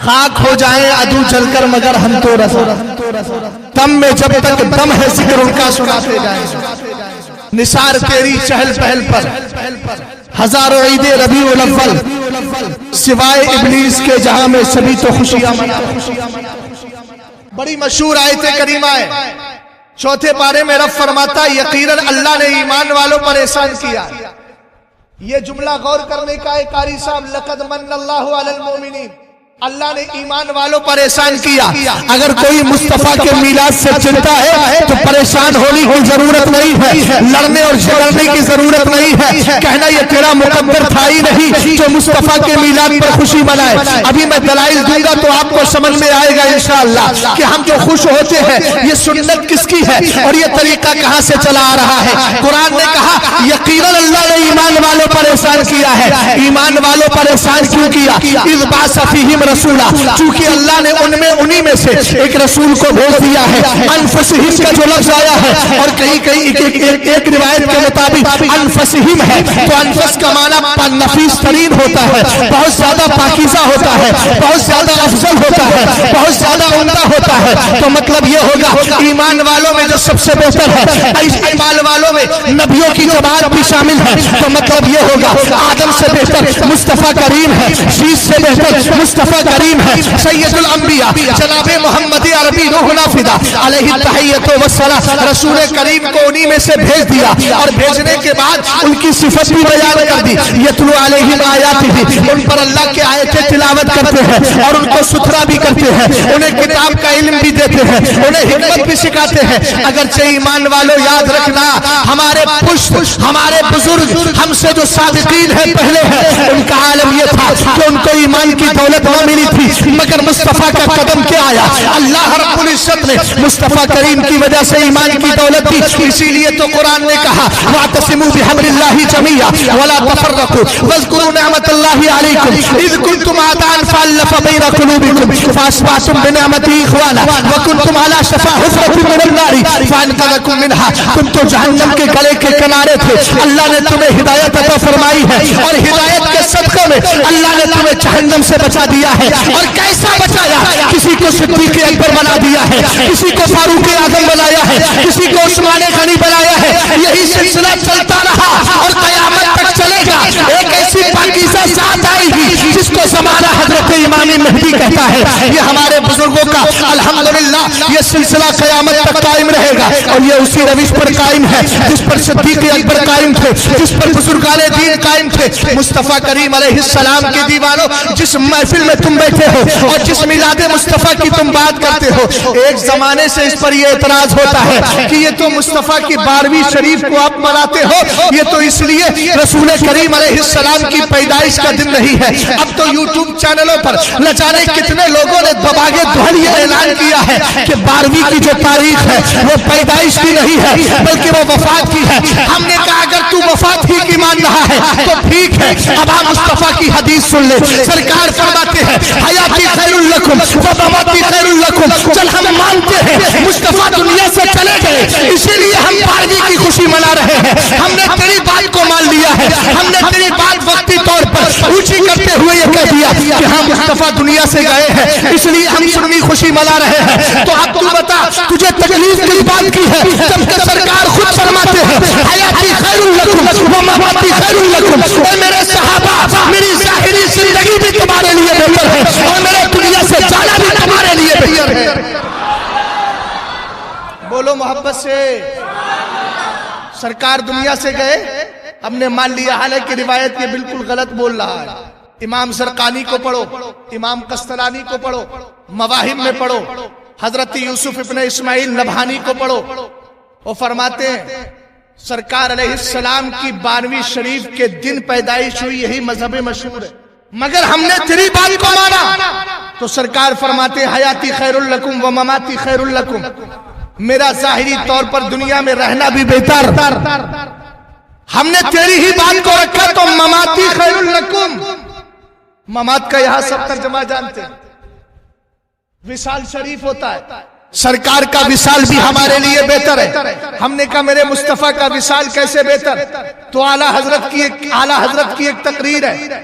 خاک ہو جائیں عدو جل کر مگر ہم تو رضا، دم میں جب تک دم ہے ذکر ان کا سناتے جائیں، نثار تیری چہل پہل پر ہزاروں عید ربیع الاول، سوائے ابلیس کے جہاں میں سبھی تو خوشیاں منا۔ بڑی مشہور آیت کریمہ ہے، چوتھے پارے میں رب فرماتا ہے یقیناً اللہ نے ایمان والوں پر احسان کیا۔ یہ جملہ غور کرنے کا ہے قاری صاحب، لقد من اللہ علی المؤمنین، اللہ نے ایمان والوں پر احسان کیا۔ اگر کوئی مصطفیٰ کے میلاد سے چلتا ہے تو پریشان ہونے کی ضرورت نہیں ہے، لڑنے اور جھگڑنے کی ضرورت نہیں ہے، کہنا یہ تیرا مقدر تھا ہی نہیں جو مصطفیٰ کے میلاد پر خوشی منائے۔ ابھی میں دلائل دوں گا تو آپ کو سمجھ میں آئے گا انشاءاللہ کہ ہم جو خوش ہوتے ہیں یہ سنت کس کی ہے اور یہ طریقہ کہاں سے چلا آ رہا ہے۔ قرآن نے کہا یقیناً اللہ نے ایمان والوں پر احسان کیا ہے۔ ایمان والوں پر احسان کیوں کیا؟ اذ بعث فیہم رسولہ، چونکہ اللہ نے انہی میں سے ایک رسول کو بھیج دیا ہے۔ انفسہم کا جو لفظ آیا ہے اور کہیں ایک روایت کے مطابق انفسہم ہے تو انفس کا معنی نفیس ترین ہوتا ہے، بہت زیادہ پاکیزہ ہوتا ہے، بہت زیادہ افضل ہوتا ہے، بہت زیادہ عمدہ ہوتا ہے۔ تو مطلب یہ ہوگا ایمان والوں میں جو سب سے بہتر ہے، ایمان والوں میں نبیوں کی جماعت بھی شامل ہے، تو مطلب یہ ہوگا آدم سے بہتر مصطفیٰ کریم ہے، شیش سے بہتر مصطفیٰ کریم ہے، سید الانبیاء جناب محمد عربی روحنا فدا علیہ التحیۃ والصلاۃ، رسول کریم کو انہی میں سے بھیج دیا اور بھیجنے کے بعد ان کی صفت بھی بیان کر دی۔ یتلو علیہم آیاتہ، ان پر اللہ کی آیتیں تلاوت کرتے ہیں اور ان کو ستھرا بھی کرتے ہیں، انہیں کتاب کا علم بھی دیتے ہیں، انہیں حکمت بھی سکھاتے ہیں۔ اگرچہ ایمان والوں یاد رکھنا ہمارے پشت ہمارے بزرگ ہم سے جو سابقین ہیں پہلے ہیں، ان کا عالم یہ تھا کہ ان کو ایمان کی دولت نہ ملی تھی مگر مصطفیٰ کا قدم کیا آیا، اللہ رب العزت نے مصطفیٰ کریم کی وجہ سے ایمان کی دولت دی۔ اسی لیے تو قرآن نے کہا واعتصموا بحبل اللہ جميعا ولا تفرقوا واذكروا نعمة الله عليكم اذ كنتم اعداء فالف بين قلوبكم فاصبحتم بنعمته اخوانا وكنتم على شفا حفرة من النار فانقذكم منها۔ تم تو جہنم کے گلے کے کنارے تھے، اللہ نے تمہیں ہدایت عطا فرمائی ہے اور ہدایت کے صدقے میں اللہ نے تمہیں جہنم سے بچا دیا ہے۔ اور کیسا بچایا؟ کسی کو صدیق اکبر بنا دیا ہے، کسی کو فاروق اعظم بنایا ہے، کسی کو عثمان غنی بنایا ہے۔ یہی سلسلہ چلتا رہا اور قیامت تک چلے گا۔ ایک ایسی پاکیزہ ذات آئے گی جس کو زمانہ حضرت امام مہدی کہتا ہے۔ یہ ہمارے بزرگوں کا الحمدللہ یہ سلسلہ قیامت تک قائم رہے گا اور یہ اسی روش پر قائم ہے جس پر صدیق اکبر قائم تھے، جس پر بزرگان دین قائم تھے۔ مصطفیٰ کریم علیہ السلام کے دیوانوں، جس محفل میں تم بیٹھے ہو اور جس میلاد مصطفیٰ کی تم بات کرتے ہو، ایک زمانے سے اس پر یہ اعتراض ہوتا ہے کہ یہ تو مصطفیٰ کی 12ویں شریف کو آپ مناتے ہو، یہ تو اس لیے رسول کریم علیہ السلام کی پیدائش کا دن نہیں ہے۔ اب تو یوٹیوب چینلوں پر نہ جانے کتنے لوگوں نے دباغے دہل یہ اعلان کیا ہے کہ 12ویں کی جو تاریخ ہے وہ پیدائش کی نہیں ہے بلکہ وہ وفات کی ہے۔ ہم نے کہا اگر تو وفات ہی کی مان رہا ہے تو ٹھیک ہے، اب ہم مصطفیٰ کی حدیث سن لے۔ سرکار فرماتے ہیں حیاتی خیر لکم ومماتی خیر لکم۔ چل ہم مانتے ہیں مصطفیٰ دنیا سے چلے گئے اسی لیے ہم 12ویں کی خوشی منا رہے ہیں۔ ہم نے تیری بات کو مان لیا ہے، ہم نے تیری بات وقتی طور پر اونچی کرتے ہوئے یہ کہہ دیا کہ ہم مصطفیٰ دنیا سے گئے ہیں اس لیے ہم سنی خوشی منا رہے ہیں۔ تو اب تو بتا تجھے تکلیف کی بات کی ہے جبکہ سرکار خود فرماتے ہیں حیاتی خیر لکم ومماتی خیر لکم۔ اے میرے صحابہ، میری ظاہری زندگی بھی تمہارے لیے بہتر ہے اور میرے دنیا سے جانا بھی تمہارے لیے بہتر ہے۔ بولو محبت سے۔ سرکار دنیا سے گئے ہم نے مان لیا، حالانکہ روایت یہ بالکل غلط بول رہا ہے۔ امام زرقانی کو پڑھو، امام قسطلانی کو پڑھو، مواہب میں پڑھو، حضرت یوسف ابن اسماعیل نبہانی کو پڑھو، وہ فرماتے ہیں سرکار علیہ السلام کی 12ویں شریف کے دن پیدائش ہوئی، یہی مذہب مشہور ہے، مگر ہم نے تیری بات کو مانا تو سرکار فرماتے حیاتی خیر لکم ومماتی خیر لکم، میرا ظاہری طور پر دنیا میں رہنا بھی بہتر، ہم نے تیری ہی بات کو رکھا تو مماتی خیر لکم۔ ممات کا یہاں سب ترجمہ جانتے ہیں، وصال شریف ہوتا ہے، سرکار کا وصال بھی ہمارے لیے بہتر ہے۔ ہم نے کہا میرے مصطفیٰ کا وصال کیسے بہتر؟ تو اعلیٰ حضرت کی ایک تقریر ہے،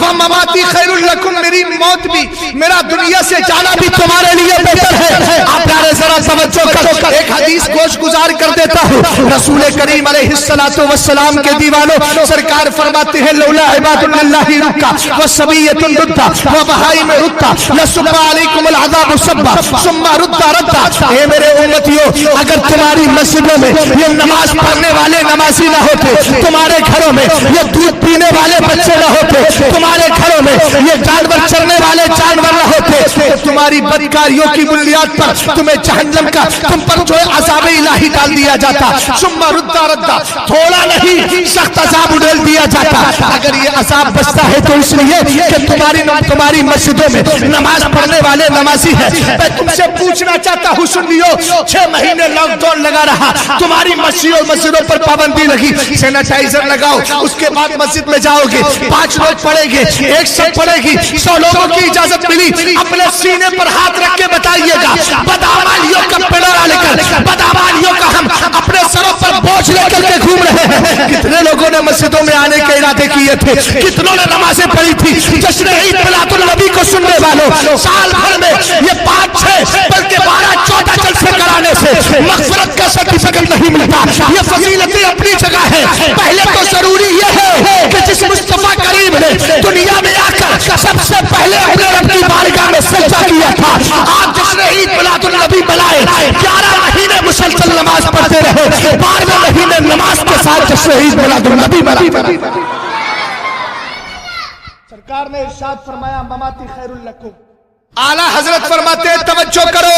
وَمَمَاتِي خَيْرٌ لَكُمْ، میری موت بھی، میرا دنیا سے جانا بھی تمہارے لیے بہتر ہے۔ آپ پیارے ذرا توجہ کر، ایک حدیث گوش گزار کر دیتا ہوں۔ رسول کریم علیہ السلام کے دیوانوں، سرکار فرماتے ہیں لولا عباد اللہ رکا وصبیۃ ردا وبہائم ردا لصب علیکم العذاب صبا ثم ردا ردا۔ اے میرے امتیوں، اگر تمہاری مسجدوں میں یہ نماز پڑھنے والے نمازی نہ ہوتے، تمہارے گھروں میں یہ دودھ پینے والے بچے نہ ہوتے، تمہارے گھروں میں یہ جانور چرنے والے جانور نہ ہوتے، تو تمہاری بدکاریوں کی بنیاد پر تمہیں جہنم کا تم پر جو عذاب الہی ڈال دیا جاتا۔ ثم ردا ردا، تھوڑا نہیں سخت عذاب ڈال دیا جاتا۔ اگر یہ عذاب بچتا ہے تو اس لیے کہ تمہاری مسجدوں میں نماز پڑھنے والے نمازی ہیں۔ میں تم سے پوچھنا چاہتا ہوں، سن لیو، 6 مہینے لاک ڈاؤن لگا رہا، تمہاری مسجدوں پر پابندی لگی، سینیٹائزر لگاؤ، اس کے بعد مسجد میں جاؤ گے، 5 لوگ پڑھیں گے، 1 شخص پڑھے گی، 100 لوگوں کی اجازت ملی، اپنے سینے پر ہاتھ رکھ کے بتائیے گا، بدعمالیوں کا پڑا لے کر، بدعمالیوں کا ہم اپنے سروں پر بوجھ لے کر کے گھوم رہے ہیں۔ کتنے لوگوں نے مسجدوں میں آنے کے ارادے کیے تھے، کتنوں نے نمازیں پڑھی تھی؟ جشن عید میلاد النبی کو سننے والوں، سال بھر میں یہ 5 6 بلکہ 12 14 جلسے کرانے سے مغفرت کا سرٹیفکیٹ نہیں ملتا۔ یہ فضیلتیں اپنی جگہ ہے، پہلے تو ضروری یہ ہے کہ جس مصطفیٰ کریم نے دنیا میں آ کر سب سے پہلے اپنے رب کی بارگاہ میں سجدہ کیا تھا، آپ جشن عید میلاد النبی بلائے، 11 مہینے مسلسل نماز پڑھتے رہے، 12ویں مہینے نماز کے ساتھ جشن عید میلاد النبی بلائے۔ سرکار نے ارشاد فرمایا مماتی خیر لکم۔ اعلیٰ حضرت فرماتے ہیں توجہ کرو،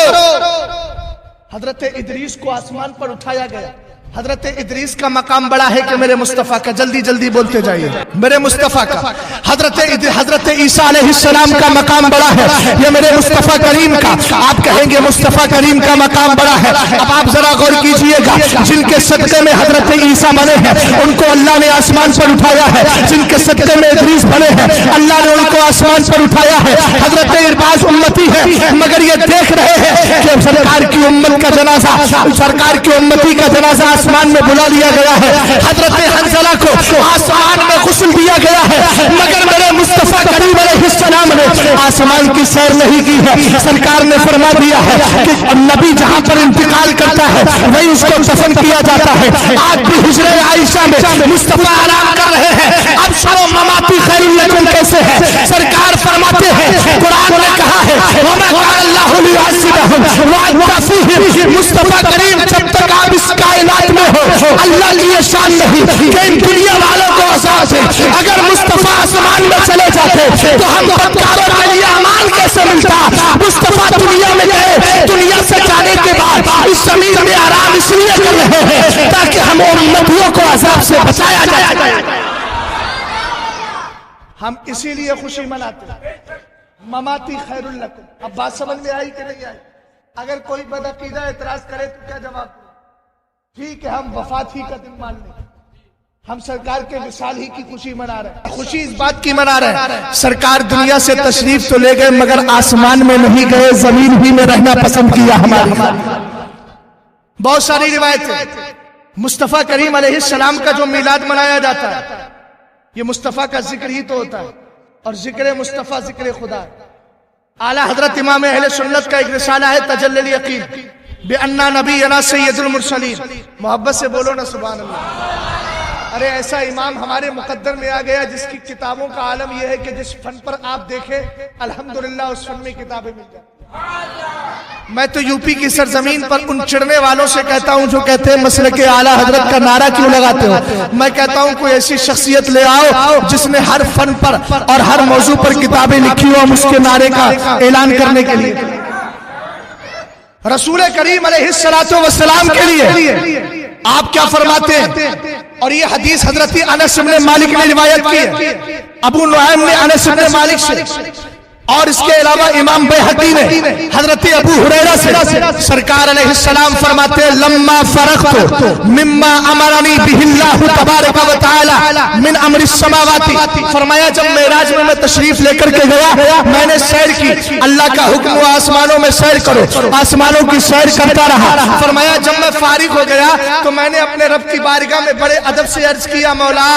حضرت ادریس کو آسمان پر اٹھایا گیا۔ حضرت ادریس کا مقام بڑا ہے کہ میرے مصطفیٰ کا، جلدی جلدی بولتے جائیے، میرے مصطفیٰ کا۔ حضرت عیسیٰ علیہ السلام کا مقام بڑا ہے، یہ میرے مصطفیٰ کریم کا۔ آپ کہیں گے مصطفیٰ کریم کا مقام بڑا ہے، اب آپ ذرا غور کیجئے گا، جن کے صدقے میں حضرت عیسیٰ بنے ہیں ان کو اللہ نے آسمان پر اٹھایا ہے، جن کے صدقے میں ادریس بنے ہیں اللہ نے ان کو آسمان پر اٹھایا ہے۔ حضرت ارباز امتی ہے، مگر یہ دیکھ رہے ہیں کہ سرکار کی امت کا جنازہ، سرکار کی امتی کا جنازہ آسمان میں بلا لیا گیا ہے۔ حضرت حنظلہ کو آسمان میں غسل دیا گیا ہے، مگر میرے مصطفیٰ کریم علیہ السلام نے آسمان کی سیر نہیں کی ہے۔ سرکار نے فرما دیا ہے کہ نبی جہاں پر انتقال کرتا ہے وہی اس کو دفن کیا جاتا ہے۔ آج بھی حجرہ عائشہ میں مصطفیٰ آرام کر رہے ہیں، اب سنو مماتی خیر لکم کیسے ہے۔ سرکار فرماتے ہیں قرآن نے کہا ہے وَمَا كَانَ اللَّهُ لِيُعَذِّبَهُمْ وَأَنتَ فِيهِمْ۔ مصطفیٰ کریم جب تک آپ اس کائنات میں ہو، اللہ لیے شان نہیں کہ ان دنیا والوں کو عذاب ہے۔ اگر مصطفیٰ آسمان میں چلے جاتے تو ہم بدکاروں کے لیے امان کیسے ملتا؟ مصطفیٰ دنیا میں گئے، دنیا سے جانے کے بعد اس زمین میں آرام اس لیے کر رہے ہیں تاکہ ہم امتیوں کو عذاب سے بچایا جائے۔ ہم اسی لیے خوشی مناتے ہیں مماتی خیر لکم۔ اب بات سمجھ میں آئی کہ نہیں آئی؟ اگر کوئی بدعقیدہ اعتراض کرے تو کیا جواب دیں؟ ٹھیک ہے، ہم وفات ہی کا دن مان لیں، ہم سرکار کے وصال ہی کی خوشی منا رہے ہیں۔ خوشی اس بات کی منا رہے ہیں سرکار دنیا سے تشریف تو لے گئے مگر آسمان میں نہیں گئے، زمین ہی میں رہنا پسند کیا ہماری۔ بہت ساری روایتیں، مصطفیٰ کریم علیہ السلام کا جو میلاد منایا جاتا ہے یہ مصطفیٰ کا ذکر ہی تو ہوتا ہے، اور ذکر مصطفیٰ ذکر خدا ہے۔ اعلیٰ حضرت امام اہل سنت کا ایک رسالہ ہے تجلی الیقین بِأَنَّا نَبِيَّنَا سَيِّدُ الْمُرْسَلِينَ۔ محبت سے بولو نا سبحان اللہ۔ ارے ایسا امام ہمارے مقدر میں آ گیا جس کی کتابوں کا عالم یہ ہے کہ جس فن پر آپ دیکھیں الحمدللہ اس فن میں کتابیں مل جاتی۔ میں تو یوپی کی سرزمین پر ان چڑھنے والوں سے کہتا ہوں جو کہتے ہیں مسلک اعلیٰ حضرت کا نعرہ کیوں لگاتے ہو؟ میں کہتا ہوں کوئی ایسی شخصیت لے آؤ جس نے ہر فن پر اور ہر موضوع پر کتابیں لکھی ہو، ہم اس کے نعرے کا اعلان کرنے کے لیے۔ رسول کریم علیہ السلام کے لیے آپ کیا فرماتے ہیں؟ اور یہ حدیث حضرت انس بن مالک نے روایت کی ہے، ابو نعیم نے انس بن مالک سے اور اس کے علاوہ امام بیہقی نے حضرت ابو ہریرہ سے سرکار علیہ السلام فرماتے ہیں لما فرغت مما امرنی بہ اللہ تبارک و تعالی من امر السماوات، فرمایا جب معراج میں تشریف لے کر کے گیا میں نے سیر کی، اللہ کا حکم ہوا آسمانوں میں سیر کرو، آسمانوں کی سیر کرتا رہا۔ فرمایا جب میں فارغ ہو گیا تو میں نے اپنے رب کی بارگاہ میں بڑے ادب سے عرض کیا مولا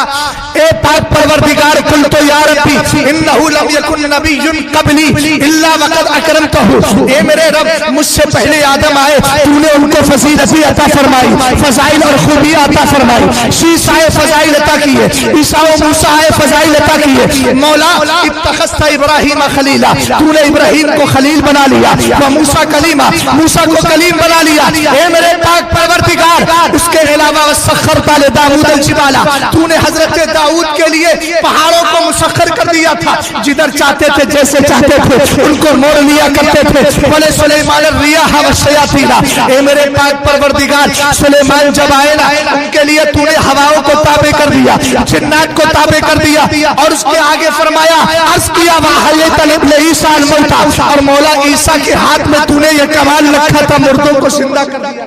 اے پاک پروردگار قلت یا ربی انہ لم یکن نبی قبلی الا وقد اکرمتہ، اے میرے رب مجھ سے پہلے آدم آئے تو نے ان کو فضیلت عطا فرمائی، فضائل اور خوبیاں عطا فرمائی، شیس آئے فضائل عطا کیے، عیسیٰ و موسیٰ آئے فضائل عطا کیے، مولا اتخذت ابراہیم خلیلا، تو نے ابراہیم کو خلیل بنا لیا، و موسیٰ کلیمہ، موسیٰ کو کلیم بنا لیا، اے میرے پاک پروردگار اس کے علاوہ وسخرت لداؤد الجبال، تو نے حضرت داؤد کے لیے پہاڑوں کو مسخر کر دیا تھا، جدھر چاہتے تھے جیسے چاہتے تھے ان کو موڑ لیا کرتے تھے، بولے سلیمان الریاح والشیاطین، اے میرے پاک پروردگار سلیمان جب آئے نا ان کے لیے تو نے ہواؤں کو تابع کر دیا، جنات کو تابع کر دیا، اور اس کے آگے فرمایا عرض کیا وحییت لابن عیسیٰ الموتیٰ، اور مولا عیسیٰ کے ہاتھ میں تو نے یہ کمال رکھا تھا مردوں کو زندہ کر دیا۔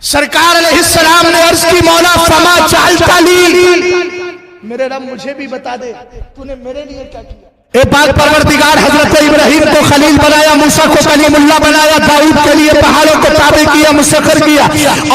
سرکار علیہ السلام نے عرض کی مولا فما جعلت لی، میرے رب مجھے بھی بتا دے تو نے میرے لیے کیا کیا۔ اے پاک پروردگار حضرت ابراہیم کو خلیل بنایا، موسیٰ کو کلیم اللہ بنایا، داؤد کے لیے پہاڑوں کو تابع کیا مسخر کیا،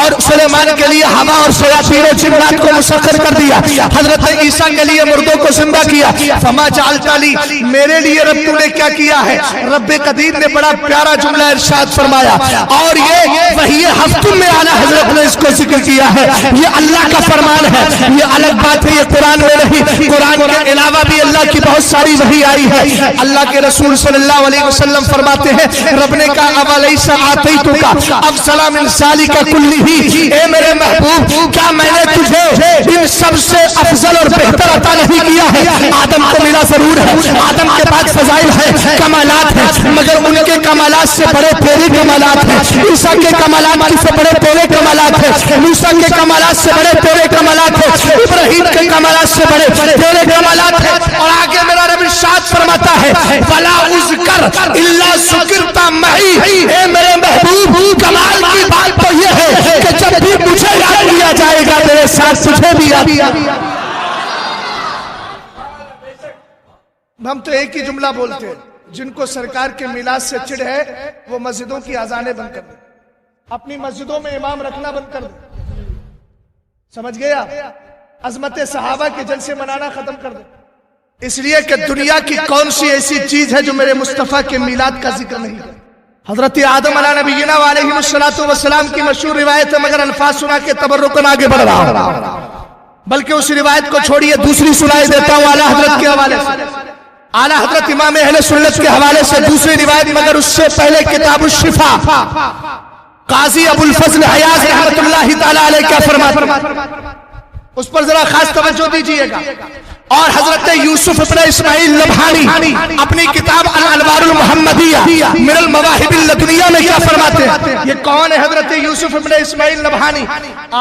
اور سلیمان کے لیے ہوا اور شیاطین و جنات کو مسخر کر دیا، حضرت عیسیٰ کے لیے مردوں کو زندہ کیا۔ فما جعلت لی، میرے لیے رب تو نے کیا کیا ہے؟ رب قدیر نے بڑا پیارا جملہ ارشاد فرمایا، اور یہ وحی ہفت میں اعلیٰ حضرت نے اس کو ذکر کیا ہے، یہ اللہ کا فرمان ہے، یہ الگ بات ہے، یہ قرآن میں نہیں، قرآن کے علاوہ بھی اللہ کی بہت ساری وحی آئی ہے۔ اللہ کے رسول صلی اللہ علیہ وسلم فرماتے ہیں رب نے کہا اولیس آتیتک افضل من ذلک کلہ، اے میرے محبوب کیا میں نے تجھے ان سب سے افضل اور بہتر عطا نہیں کیا ہے؟ آدم کو ملا ضرور ہے، آدم کے پاس فضائل ہے، کمالات ہیں، مگر ان کے کمالات سے بڑے تیرے کمالات ہیں، عیسیٰ کے کمالات سے بڑے تیرے کمالات ہیں، موسیٰ کے کمالات سے بڑے تیرے کمالات ہیں، ابراہیم کے کمالات سے بڑے تیرے کمالات ہیں۔ اور آگے میرا رب ارشاد فرماتا ہے وَلَا أُذْكَرْ إِلَّا ذُكِرْتَ مَعِي، اے میرے محبوب کمال کی بات تو یہ ہے کہ جب بھی مجھے یاد کیا جائے گا میرے ساتھ تجھے بھی یاد۔ ہم تو ایک ہی جملہ بولتے ہیں، جن کو سرکار کے میلاد سے چڑ ہے وہ مسجدوں کی اذانیں بند کر دیں، اپنی مسجدوں میں امام رکھنا بند کر دیں، سمجھ گیا؟ عظمت صحابہ کے جلسے منانا ختم کر دیں، اس لیے کہ دنیا کی کون سی ایسی چیز ہے جو میرے مصطفیٰ کے میلاد کا ذکر نہیں کرتی۔ حضرت آدم علیہ نبینا علیہ السلام کی مشہور روایت ہے، مگر الفاظ سنا کے تبرکن آگے بڑھ رہا ہوں، بلکہ اس روایت کو چھوڑیے دوسری سنائی دیتا ہوں اعلیٰ حضرت کے حوالے سے، اعلیٰ حضرت امام اہل سنت کے حوالے سے دوسری روایت، مگر اس سے پہلے کتاب الشفا قاضی ابو الفضل حیاض رحمت اللہ تعالیٰ علیہ کیا فرماتے، اس پر ذرا خاص توجہ دیجئے گا۔ اور حضرت یوسف ابن اسماعیل نبہانی اپنی کتاب الانوار المحمدیہ من المواہب اللدنیہ میں کیا فرماتے ہیں؟ یہ کون ہے حضرت یوسف ابن اسماعیل نبہانی؟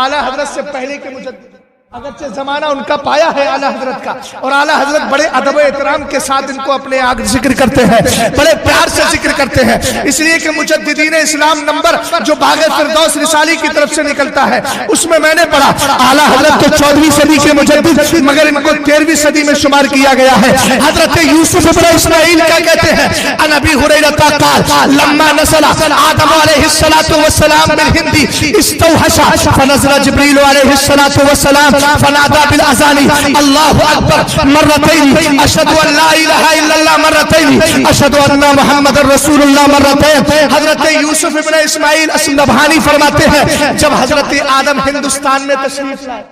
اعلیٰ حضرت سے پہلے کے مجدد، اگرچہ زمانہ ان کا پایا ہے اعلیٰ حضرت کا، اور اعلیٰ حضرت بڑے ادب و احترام کے ساتھ ان کو اپنے آگے ذکر کرتے ہیں، بڑے پیار سے ذکر کرتے ہیں، اس لیے کہ مجددین اسلام نمبر جو باغ فردوس رسالی کی طرف سے نکلتا ہے اس میں میں نے پڑھا اعلیٰ حضرت تو 14ویں صدی کے مجدد، مگر ان کو 13ویں صدی میں شمار کیا گیا ہے۔ حضرت یوسف ابن اسماعیل کیا کہتے ہیں؟ عن ابی ہریرہ قال لما نزل آدم علیہ السلام بالہندی استوحش فنزل جبریل علیہ السلام فنادى بالاذان اللہ اکبر مرتين اشهد ان لا الہ الا اللہ مرتين اشهد ان محمد رسول اللہ مرتين۔ حضرت یوسف ابن اسماعیل نبہانی فرماتے ہیں جب حضرت آدم ہندوستان میں تشریف لائے،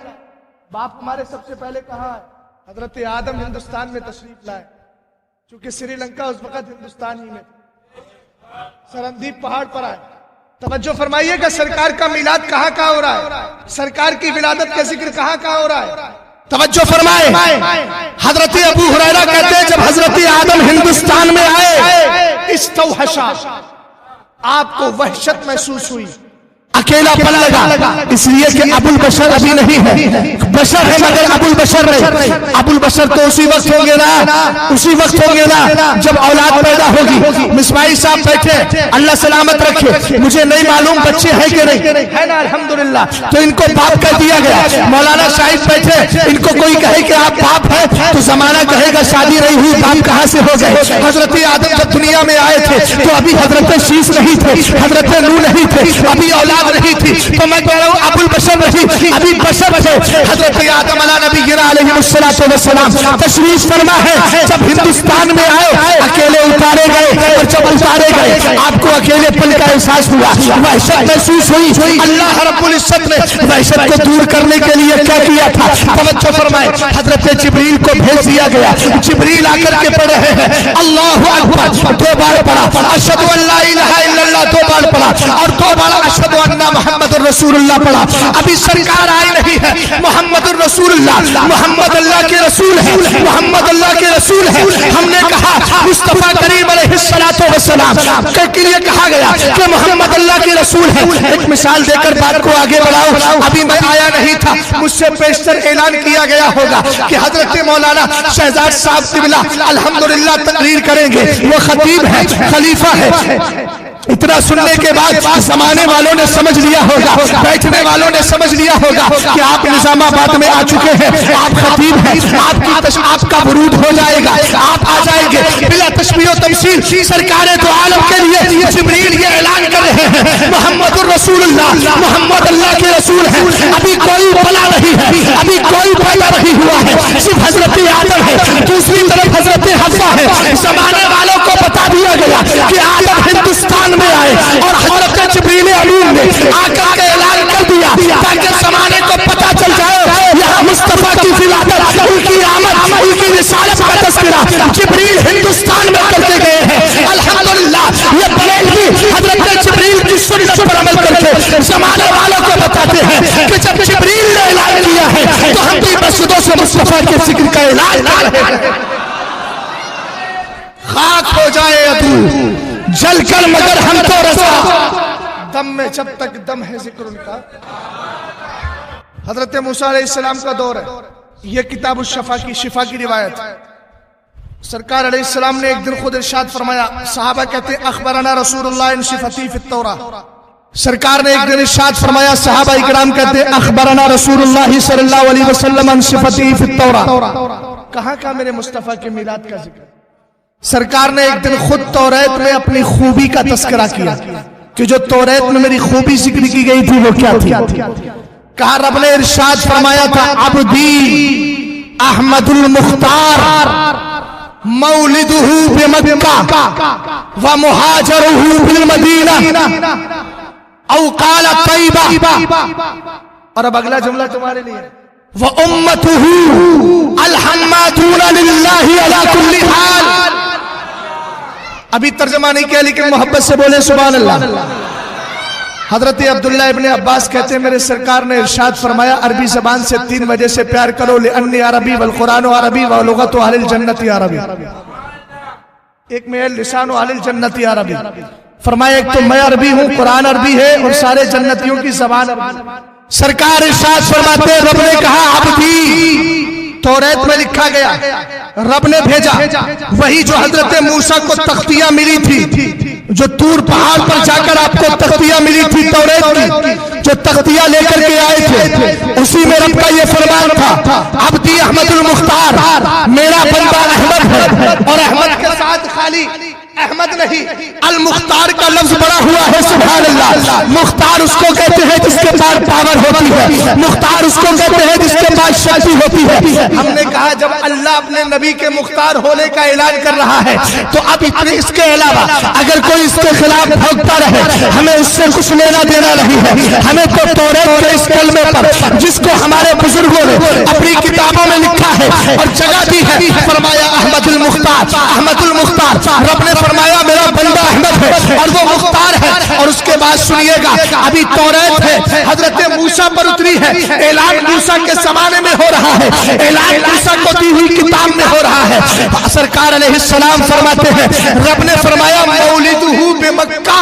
باپ ہمارے سب سے پہلے کہاں ہے؟ حضرت آدم ہندوستان میں تشریف لائے، چونکہ سری لنکا اس وقت ہندوستان ہی میں، سرندیپ پہاڑ پر آئے۔ توجہ فرمائیے کہ سرکار کا میلاد کہاں کہاں ہو رہا ہے، سرکار کی ولادت کا ذکر کہاں کہاں ہو رہا ہے؟ توجہ فرمائے، حضرت ابو ہریرہ کہتے ہیں جب حضرت آدم ہندوستان میں آئے استوحشا، آپ کو وحشت محسوس ہوئی، اکیلا پن لگا، اس لیے کہ ابو البشر ابھی نہیں ہے، بشر ہے مگر ابو البشر نہیں۔ ابو البشر تو اسی وقت ہوں گے نا، اسی وقت ہوں گے نا جب اولاد پیدا ہوگی۔ مصباحی صاحب بیٹھے، اللہ سلامت رکھے، مجھے نہیں معلوم بچے ہیں کہ نہیں ہے نا، الحمدللہ، تو ان کو باپ کہہ دیا گیا۔ مولانا شاہد بیٹھے، ان کو کوئی کہے کہ آپ باپ ہیں تو زمانہ کہے گا شادی نہیں ہوئی، باپ کہاں سے ہو گئے؟ حضرت آدم جب دنیا میں آئے تھے تو ابھی حضرت شیش نہیں تھے، حضرت نوح نہیں تھے، ابھی اولاد نہیں تھی، تو میں کہہ رہا ہوں ابو البشر نہیں، ابھی بشر تھے۔ حضرت آدم علیہ نبینا علیہ السلام تشریف فرما ہے، جب ہندوستان میں آئے اکیلے اتارے گئے، اور جب اتارے گئے آپ کو اکیلے پن کا احساس ہوا، وحشت محسوس ہوئی۔ اللہ رب العزت نے وحشت کو دور کرنے کے لیے کیا کیا تھا؟ توجہ فرمائے، حضرت جبریل کو بھیج دیا گیا۔ جبریل آ کر کے پڑھ رہے ہیں اللہ اکبر، 2 بار پڑھا، اشہد ان لا الہ الا اللہ 2 بار پڑھا، اور 2 بار اشہد ان محمد الرسول اللہ پڑھا۔ ابھی سرکار آئی نہیں ہے، محمد الرسول اللہ، محمد اللہ کے رسول ہے، محمد اللہ کے رسول ہے۔ ہم نے کہا مصطفیٰ کریم علیہ السلام کے لیے کہا گیا کہ محمد اللہ کے رسول ہے۔ ایک مثال دے کر بات کو آگے بڑھاؤ، ابھی میں آیا نہیں تھا، مجھ سے پیشتر اعلان کیا گیا ہوگا کہ حضرت مولانا شہزاد صاحب قبلہ الحمدللہ تقریر کریں گے، وہ خطیب ہے، خلیفہ ہے۔ اتنا سننے کے بعد زمانے والوں نے سمجھ لیا ہوگا، بیٹھنے والوں نے سمجھ لیا ہوگا کہ آپ نظام آباد میں آ چکے ہیں، آپ خطیب ہیں، آپ کا ورود ہو جائے گا، آپ آ جائیں گے بلا تشبیہ و تمثیل۔ سرکار دو عالم کے لیے جبریل یہ اعلان کر رہے ہیں محمد الرسول اللہ، محمد اللہ کے رسول ہیں۔ ابھی کوئی بلا نہیں ہے، ابھی کوئی پیدا نہیں ہوا ہے، صرف حضرت آدم ہے، دوسری طرف حضرت حوا ہے۔ زمانے والوں کو بتا دیا گیا کہ آدم ہندوستان میں آئے، اور حضرت جبریل امین نے آ کر کے اعلان کر دیا تاکہ زمانے کو پتا چل جائے یہاں مصطفیٰ کی ولادت، ان کی آمد، ان کی رسالت کا تذکرہ جبریل ہندوستان میں کرتے گئے ہیں۔ الحمدللہ یہ بریلوی حضرت جبریل کی سنت پر عمل کر کے زمانے والوں کو بتاتے ہیں کہ جب جبریل نے اعلان کیا ہے تو ہم بھی مسجدوں سے مصطفیٰ کے ذکر کا اعلان کر رہے ہیں۔ خاک ہو جائے ابو جل کر مگر ہم تو رضا، دم میں جب تک دم ہے ذکر ان کا۔ حضرت موسیٰ علیہ السلام کا دور ہے، یہ کتاب الشفا کی شفا کی روایت۔ سرکار علیہ السلام نے ایک دن خود ارشاد فرمایا، صحابہ کہتے ہیں اخبرنا رسول اللہ ان شفتی فی التوراہ۔ سرکار نے ایک دن ارشاد فرمایا، صحابہ اکرام کہتے ہیں اخبرنا رسول اللہ صلی اللہ علیہ وسلم ان شفتی فی التوراہ۔ کہاں کا میرے مصطفیٰ کے میلاد کا ذکر؟ سرکار نے ایک دن خود توریت میں اپنی خوبی کا تذکرہ کیا کہ جو توریت میں میری خوبی ذکر کی گئی تھی وہ کیا تھی؟ کہا رب نے ارشاد فرمایا تھا عبدی احمد المختار مولدہ بمکہ ومہاجرہ بالمدینہ او قال طیبہ، اور اب اگلا جملہ تمہارے لیے، وَأُمَّتُهُ الْحَمَّدُونَ لِلَّهِ عَلَى كُلِّ حَالٍ۔ ابھی ترجمہ نہیں کیا لیکن محبت سے بولے سبحان اللہ۔ حضرت عبداللہ ابن عباس کہتے ہیں میرے سرکار نے ارشاد فرمایا عربی زبان سے 3 وجہ سے پیار کرو، لِأَنِّي عربی والقرآن عربی ولغت اہل الجنت عربی۔ ایک میں لسان اہل الجنت عربی، فرمایا ایک تو میں عربی ہوں، قرآن عربی ہے، اور سارے جنتیوں کی زبان عربی۔ سرکار ارشاد فرماتے رب نے کہا عبدی، توریت میں لکھا گیا، رب نے بھیجا وہی جو حضرت موسیٰ کو تختیاں ملی تھی، جو طور پہاڑ پر جا کر آپ کو تختیاں ملی تھی توریت کی، جو تختیاں لے کر کے آئے تھے، اسی میں رب کا یہ فرمان تھا عبدی احمد المختار، میرا بندہ احمد ہے، اور احمد کے ساتھ خالی احمد نہیں، المختار کا لفظ بڑا ہوا ہے سبحان اللہ۔ مختار اس کو کہتے ہیں جس کے پاس پاور ہوتی ہے، مختار اس کو کہتے ہیں جس کے پاس شکتی ہوتی ہے۔ ہم نے کہا جب اللہ اپنے نبی کے مختار ہونے کا اعلان کر رہا ہے تو اب اس کے علاوہ اگر کوئی اس کے خلاف بھوکتا رہے ہمیں اس سے کچھ لینا دینا نہیں ہے۔ ہمیں تو توریت کے اس کلمے پر جس کو ہمارے بزرگوں نے اپنی کتابوں میں لکھا ہے اور جگہ دی ہے، فرمایا احمد المختار، احمد المختار، رب نے فرمایا میرا بندہ احمد ہے اور وہ مختار ہے۔ اور اس کے بعد سنیے گا ابھی توریت ہے، حضرت موسیٰ پر اتری ہے، اعلان موسیٰ کے زمانے میں ہو رہا ہے، اعلان موسیٰ کو دی ہوئی کتاب میں ہو رہا ہے۔ سرکار علیہ السلام فرماتے ہیں رب نے فرمایا مولدہ بمکہ،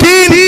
3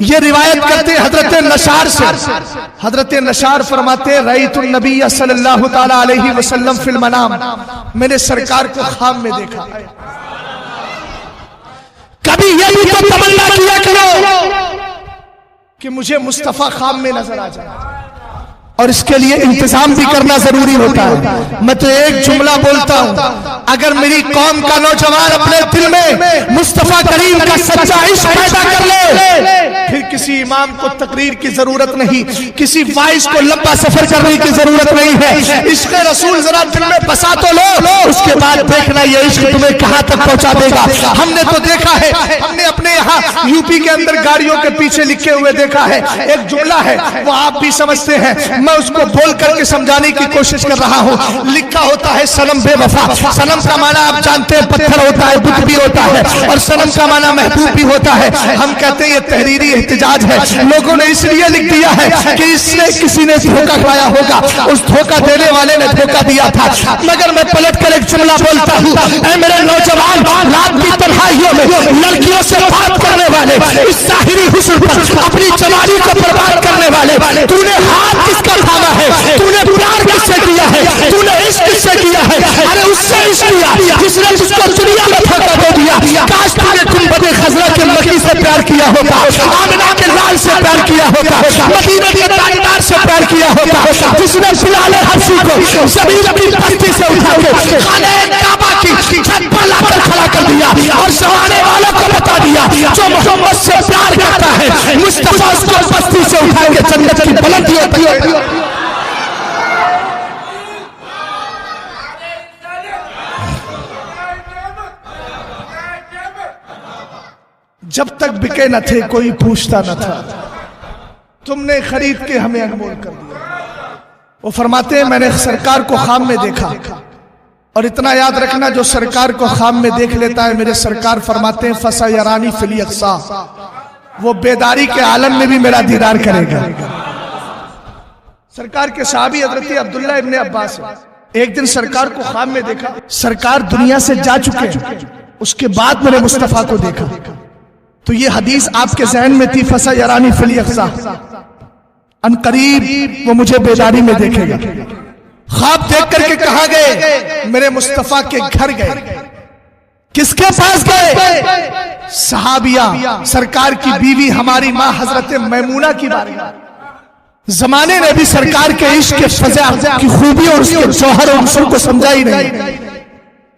یہ روایت کرتے ہیں حضرت نشار سے. حضرت نشار فرماتے رأیت النبی صلی اللہ تعالی علیہ وسلم فی المنام، میں نے سرکار کو خواب میں دیکھا. کبھی یہ بھی تو تمنا کیا کرو کہ مجھے مصطفیٰ خواب میں نظر آ جائے، اور اس کے لیے انتظام بھی کرنا ضروری ہوتا ہے. میں تو ایک جملہ بولتا ہوں، اگر میری قوم کا نوجوان اپنے دل میں مصطفیٰ کریم کا سچا عشق پیدا کر لے، پھر کسی امام کو تقریر کی ضرورت نہیں، کسی وائس کو لمبا سفر کرنے کی ضرورت نہیں ہے. عشق رسول ذرا دل میں بسا تو لو، اس کے بعد دیکھنا یہ عشق تمہیں کہاں تک پہنچا دے گا. ہم نے تو دیکھا ہے، ہم نے اپنے یہاں یو پی کے اندر گاڑیوں کے پیچھے لکھے ہوئے دیکھا ہے، ایک جملہ ہے وہ آپ بھی سمجھتے ہیں، میں اس کو بول کر کے سمجھانے کی کوشش کر رہا ہوں. لکھا ہوتا ہے صنم بے وفا. صنم کا معنی آپ جانتے ہیں پتھر ہوتا ہے، بت بھی ہوتا ہے، اور صنم کا معنی محبوب بھی ہوتا ہے. ہم کہتے ہیں یہ تحریری احتجاج ہے. لوگوں نے اس لیے لکھ دیا ہے کہ اس نے کسی نے دھوکہ کھایا ہوگا، اس دھوکہ دینے والے نے دھوکہ دیا تھا. مگر میں پلٹ کر ایک جملہ بولتا ہوں، اے میرے نوجوان، رات کی تنہائیوں میں لڑکیوں سے بات کرنے والے، اس ظاہری حسن پر اپنی جوانی کو برباد کرنے والے، تو نے ہاتھ کس کا تھاما ہے؟ تو نے پیار کس سے کیا ہے؟ تو نے عشق کس سے کیا ہے؟ ارے اس سے عشق کیا جس نے اس کو دنیا میں دھوکہ دے دیا. کاش تو نے گنبد خضرا کے مکی سے پیار کیا ہوتا، آمنہ کے لال سے پیار کیا ہوتا، مدینہ کے تاجدار سے پیار کیا ہوتا، جس نے بلال حبشی کو زمین کی پستی سے اٹھا کے خانہ کعبہ کی چھت پر لا کر کھڑا کر دیا، اور زمانے والوں کو بتا دیا جو محمد سے پیار کرتا ہے مصطفیٰ اس کو پستی سے اٹھا کے جنت کی بلندی ہوتی ہے. جب تک بکے نہ تھے کوئی پوچھتا نہ تھا، تم نے خرید کے ہمیں انمول کر دیا. وہ فرماتے ہیں میں نے سرکار کو خواب میں دیکھا، اور اتنا یاد رکھنا جو سرکار کو خواب میں دیکھ لیتا ہے، میرے سرکار فرماتے ہیں فَسَيَرَانِي فِي الْيَقْظَةِ، وہ بیداری کے عالم میں بھی میرا دیدار کرے گا. سرکار کے صحابی حضرت عبداللہ ابن عباس ایک دن سرکار کو خواب میں دیکھا. سرکار دنیا سے جا چکے، اس کے بعد میں نے مصطفیٰ کو دیکھا. تو یہ حدیث آپ کے ذہن میں تھی فَسَيَرَانِي فِي الْيَقْظَةِ، ان قریب وہ مجھے بیداری میں دیکھے گا. خواب دیکھ کر کے کہا گئے میرے مصطفیٰ کے گھر گئے. کس کے پاس گئے؟ صحابیہ، سرکار کی بیوی ہماری ماں حضرت میمونہ کی باری. زمانے نے بھی سرکار کے عشق کے فضا کی خوبی اور اس کے جوہر و عنصر کو سمجھا ہی نہیں.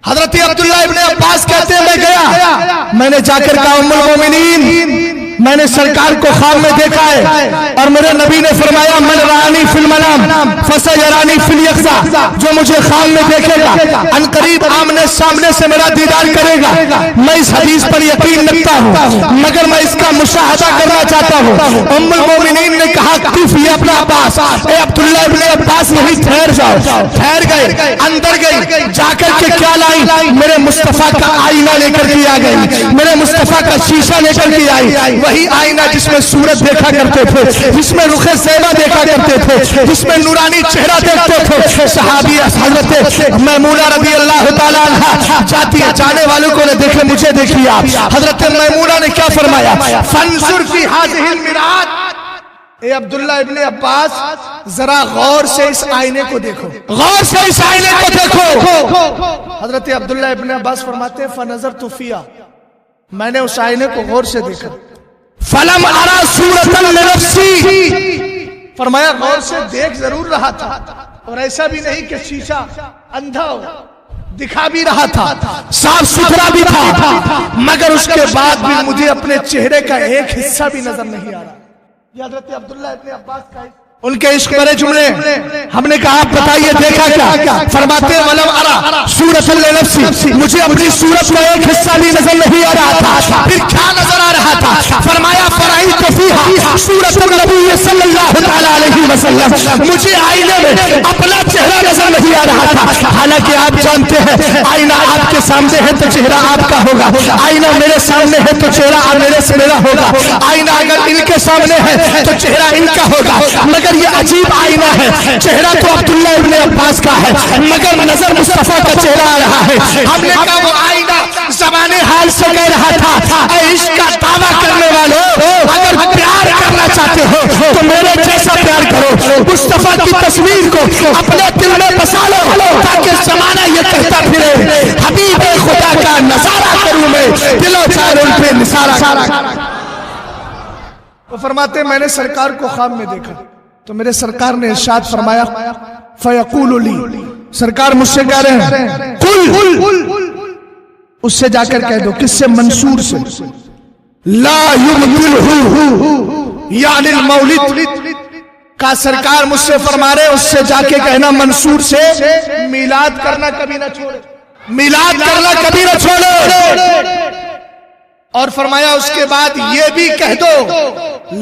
حضرت عبداللہ ابن عباس کہتے ہیں میں گیا، میں نے جا کر کہا ام المومنین میں نے سرکار کو خواب میں دیکھا ہے، اور میرے نبی نے فرمایا من رانی فی المنام فسیرانی فی الیقظہ، جو مجھے خواب میں دیکھے گا ان قریب آمنے سامنے سے میرا دیدار کرے گا. میں اس حدیث پر یقین رکھتا ہوں، مگر میں اس کا مشاہدہ کرنا چاہتا ہوں. ام المومنین نے کہا کف یا ابن عباس، اے عبداللہ ابن عباس یہیں ٹھہر جاؤ. ٹھہر گئے، اندر گئی، جا کر کے کیا لائی؟ میرے مصطفیٰ کا آئینہ لے کر کے آ گئی، میرے مصطفیٰ کا شیشہ لے کر کے آئی. وہی آئینہ جس میں صورت دیکھا کرتے تھے، جس میں رخ زیبا دیکھا کرتے تھے، جس میں نورانی چہرہ دیکھتے تھے. صحابی حضرت میمونہ رضی اللہ تعالیٰ عنہ جاتی ہے، جانے والوں کو نے دیکھے مجھے دیکھیے آپ. حضرت میمونہ نے کیا فرمایا؟ فانظر فی هذه المرآة، اے عبداللہ ابن عباس ذرا غور سے اس آئینے کو دیکھو، غور سے اس آئینے کو دیکھو. حضرت عبداللہ ابن عباس فرماتے ہیں فنظرت فیہا، میں نے اس آئینے کو غور سے دیکھا. فلم ارا صورتا لنفسی، فرمایا غور سے دیکھ ضرور رہا تھا، اور ایسا بھی نہیں کہ شیشہ اندھا ہو، دکھا بھی رہا تھا، صاف ستھرا بھی تھا، مگر اس کے بعد بھی مجھے اپنے چہرے کا ایک حصہ بھی نظر نہیں آ رہا. یہ حضرت عبداللہ ابن عباس کا ان کے عشق بڑے جملے. ہم نے کہا آپ بتائیے دیکھا کیا؟ فرماتے ہیں ولم ارا صورت لنفسی، مجھے اپنی صورت کا ایک حصہ بھی نظر نہیں آ رہا تھا. پھر کیا نظر آ رہا تھا؟ فرمایا فرائیت فیہا صورت النبی صلی اللہ تعالی علیہ وسلم، مجھے آئینے میں اپنا چہرہ نظر نہیں آ رہا تھا. حالانکہ آپ جانتے ہیں آئینہ آپ کے سامنے ہے تو چہرہ آپ کا ہوگا، آئینہ میرے سامنے ہے تو چہرہ میرے سے میرا ہوگا، آئینہ اگر ان کے سامنے ہے تو چہرہ ان کا ہوگا. مگر یہ عجیب آئینہ ہے، چہرہ تو عبداللہ ابن عباس کا ہے مگر نظر مصطفیٰ کا چہرہ آ رہا ہے. ہم نے کہا وہ آئینہ زبان حال سے کہہ رہا تھا اے عشق کا دعویٰ کرنے والوں، اگر پیار مصطفیٰ کی تصویر کو اپنے دل میں بسا لو تاکہ زمانہ یہ کہتا پھرے حبیب خدا کا نظارہ کروں میں دل و جان ان پہ نثارہ. وہ فرماتے میں نے سرکار کو خواب میں دیکھا تو میرے سرکار نے ارشاد فرمایا فیقول لی، سرکار مجھ سے کہہ رہے ہیں قل، اس سے جا کر کہہ دو، کس سے؟ منصور سے. لا یبدلہ یعنی المولد کا سرکار مجھ سے فرما رہے اس سے جا کے کہنا منصور سے میلاد کرنا کبھی نہ چھوڑے، میلاد کرنا کبھی نہ چھوڑے. اور فرمایا اس کے بعد یہ بھی کہہ دو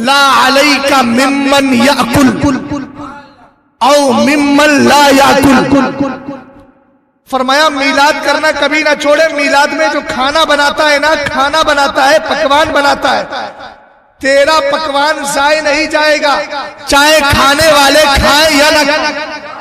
لا علیک ممن یاکل او ممن لا یاکل. فرمایا میلاد کرنا کبھی نہ چھوڑے، میلاد میں جو کھانا بناتا ہے نا، کھانا بناتا ہے، پکوان بناتا ہے، تیرا پکوان ضائع نہیں جائے گا چاہے کھانے والے کھائیں یا نہ کھائیں.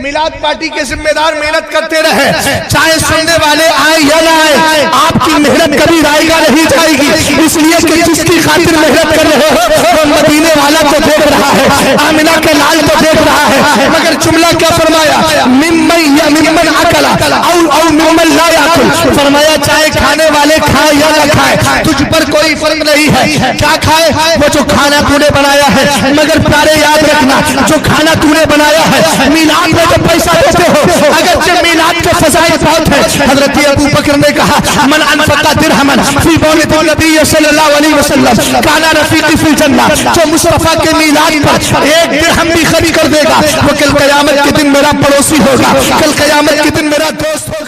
میلاد پارٹی کے ذمہ دار محنت کرتے رہے چاہے سننے والے آئیں یا نہ آئیں، آپ کی محنت کبھی ضائع نہیں جائے گی. اس لیے کہ جس کی خاطر محنت کر رہے ہو وہ مدینے والا تو دیکھ رہا ہے، آمنہ کے لال تو دیکھ رہا ہے. مگر جملہ کیا فرمایا؟ ممن اکل او ممن لا یاکل. فرمایا چاہے کھانے والے کھائیں یا نہ کھائیں تجھ پر کوئی فرق نہیں ہے. کیا کھائے؟ وہ جو کھانا تو نے بنایا ہے. مگر پیارے یاد رکھنا جو کھانا تو نے بنایا ہے، میلاد میں جو پیسہ دیتے ہو اگرچہ میلاد کے فضائل بہت ہے. حضرت ابو بکر نے کہا من انفق درہما فی مولد النبی صلی اللہ علیہ وسلم کان رفیقی فی الجنہ. جو مصطفیٰ کے میلاد پر ایک درہم بھی خرچ کر دے گا وہ کل قیامت کے دن میرا پڑوسی ہوگا، کل قیامت کے دن میرا دوست ہوگا.